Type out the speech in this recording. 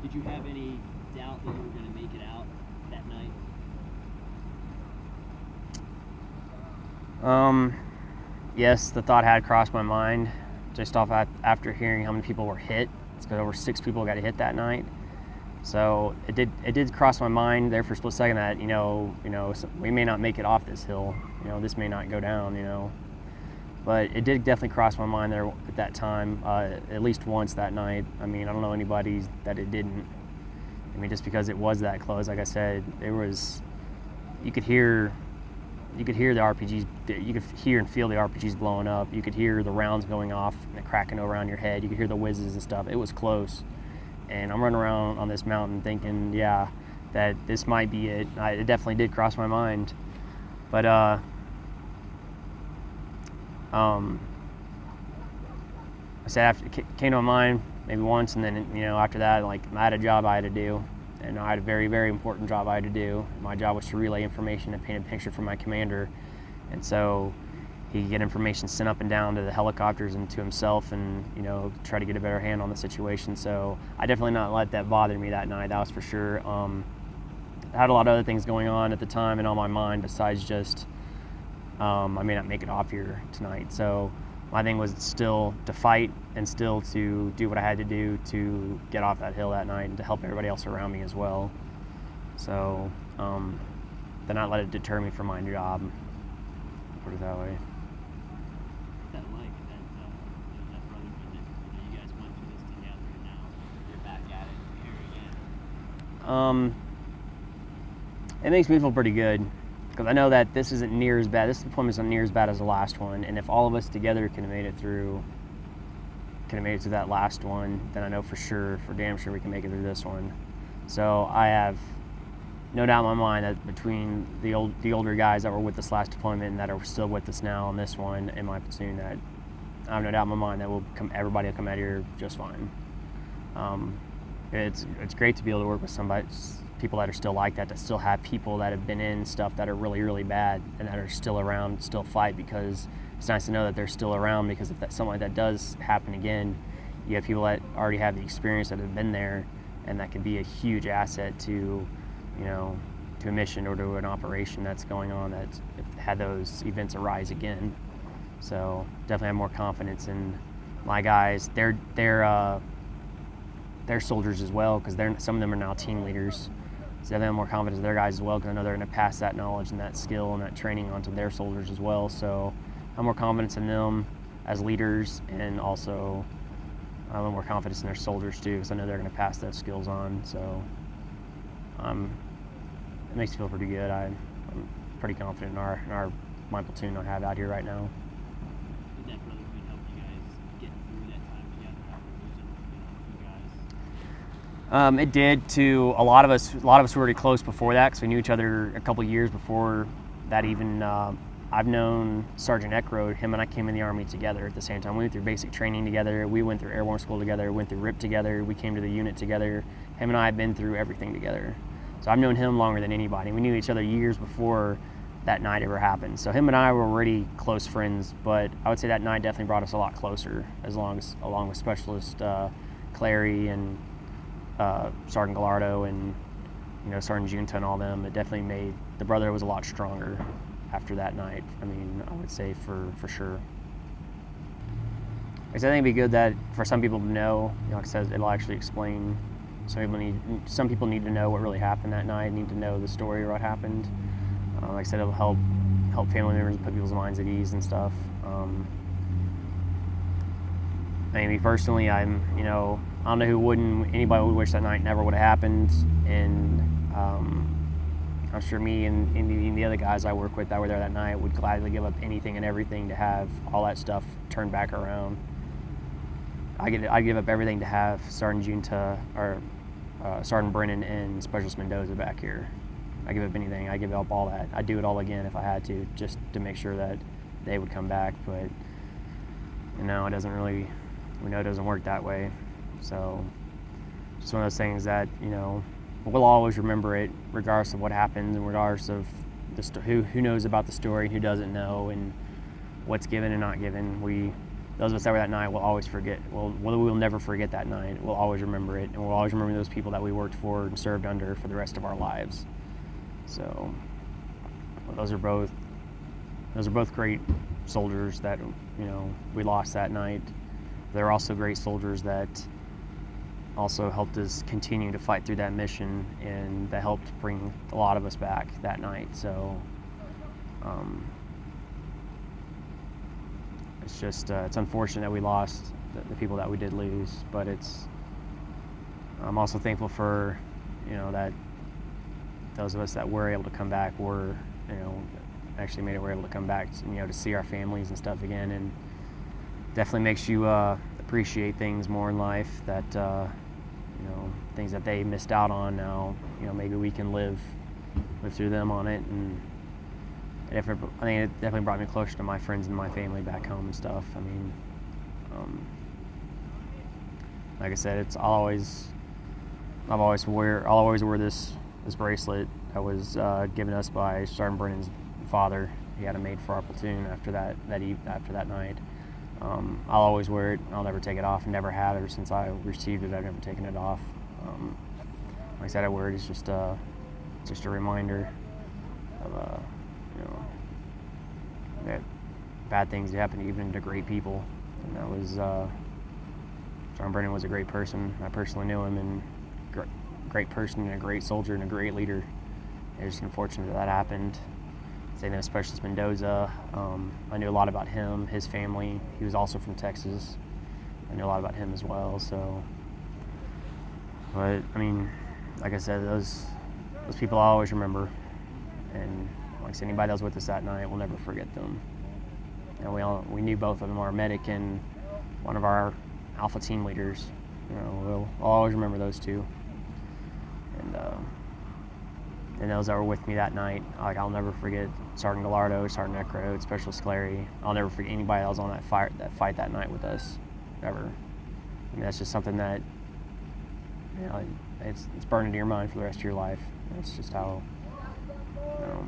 Did you have any doubt that you were going to make it out that night? Yes, the thought had crossed my mind just off after hearing how many people were hit. It's because over 6 people got hit that night. So it did cross my mind there for a split second that we may not make it off this hill. This may not go down. But it did definitely cross my mind there at that time, at least once that night. I mean, I don't know anybody that it didn't. I mean, just because it was that close, like I said, you could hear the RPGs, you could hear and feel the RPGs blowing up. You could hear the rounds going off and cracking around your head. You could hear the whizzes and stuff. It was close. And I'm running around on this mountain thinking, yeah, that this might be it. It definitely did cross my mind. But I said after it came to my mind maybe once, and then after that, like, I had a job I had to do, and I had a very, very important job I had to do. My job was to relay information and paint a picture for my commander, and so he could get information sent up and down to the helicopters and to himself, and try to get a better hand on the situation. So I definitely not let that bother me that night. That was for sure. I had a lot of other things going on at the time and on my mind besides just I may not make it off here tonight. So my thing was still to fight and still to do what I had to do to get off that hill that night and to help everybody else around me as well. So to not let it deter me from my job. Put it that way. That like that brotherhood that you guys went through this together, and now you're back at it here again. It makes me feel pretty good because I know that this isn't near as bad. This deployment isn't near as bad as the last one, and if all of us together could have made it through that last one, then I know for damn sure we can make it through this one. So I have no doubt in my mind that between the older guys that were with this last deployment and that are still with us now on this one in my platoon, that I have no doubt in my mind that everybody will come out here just fine. It's great to be able to work with people that are still like that still have people that have been in stuff that are really, really bad and that are still around, still fight, because it's nice to know that they're still around, because if something like that does happen again, you have people that already have the experience, that have been there, and that can be a huge asset to a mission or to an operation that's going on that had those events arise again. So definitely have more confidence in my guys. They're soldiers as well, because some of them are now team leaders. So they have more confidence in their guys as well, because I know they're going to pass that knowledge and that skill and that training onto their soldiers as well. So I have more confidence in them as leaders, and also I have more confidence in their soldiers too, because I know they're going to pass those skills on. So it makes me feel pretty good. I'm pretty confident in my platoon I have out here right now. Did that brotherhood help you guys get through that time together after losing a few guys? It did to a lot of us. A lot of us were already close before that, because we knew each other a couple years before that. Even I've known Sergeant Eckroad. Him and I came in the Army together at the same time. We went through basic training together. We went through airborne school together. Went through RIP together. We came to the unit together. Him and I have been through everything together. So I've known him longer than anybody. We knew each other years before that night ever happened. So him and I were already close friends, but I would say that night definitely brought us a lot closer, along with Specialist Clary and Sergeant Gallardo and Sergeant Giunta and all them. It definitely made the brotherhood was a lot stronger after that night. I mean, I would say for sure. I think it'd be good that for some people to know, like I said, it'll actually explain. Some people need to know what really happened that night, need to know the story or what happened. Like I said, it'll help family members, put people's minds at ease and stuff. Me personally, I don't know anybody would wish that night never would have happened, and I'm sure me and the other guys I work with that were there that night would gladly give up anything and everything to have all that stuff turned back around. I'd give up everything to have Sergeant Giunta or Sergeant Brennan and Specialist Mendoza back here. I give up anything. I give up all that. I'd do it all again if I had to, just to make sure that they would come back. But it doesn't really. We know it doesn't work that way. So just one of those things that we'll always remember it, regardless of what happens, and regardless of who knows about the story and who doesn't know, and what's given and not given. We those of us that were that night will always forget. We'll never forget that night. We'll always remember it, and we'll always remember those people that we worked for and served under for the rest of our lives. So, well, those are both great soldiers that, you know, we lost that night. They're also great soldiers that also helped us continue to fight through that mission, and that helped bring a lot of us back that night. So it's just it's unfortunate that we lost the people that we did lose, but I'm also thankful for, you know, that those of us that were able to come back were, you know, actually made it, we're able to come back, you know, to see our families and stuff again, and definitely makes you appreciate things more in life that, you know, things that they missed out on now, you know, maybe we can live through them on it. And I think it definitely brought me closer to my friends and my family back home and stuff. I mean, like I said, I'll always wear this bracelet that was given us by Sergeant Brennan's father. He had it made for our platoon after that night. I'll always wear it. I'll never take it off, and never have. Ever since I received it, I've never taken it off. Like I said, I wear it. It's just a reminder of you know, that bad things happen even to great people. And that was Sergeant Brennan was a great person. I personally knew him, and great person, and a great soldier, and a great leader. It's just unfortunate that happened. St. Louis Specialist Mendoza. I knew a lot about him, his family. He was also from Texas. I knew a lot about him as well. So, but I mean, like I said, those people I always remember, and like I said, anybody that was with us that night, we'll never forget them. And we knew both of them, our medic and one of our Alpha team leaders. You know, we'll always remember those two. And those that were with me that night, like, I'll never forget Sergeant Gallardo, Sergeant Necro, Specialist Clary. I'll never forget anybody that was on that fight that night with us, ever. I mean, that's just something that, you know, it's burned into your mind for the rest of your life. It's just how, you know,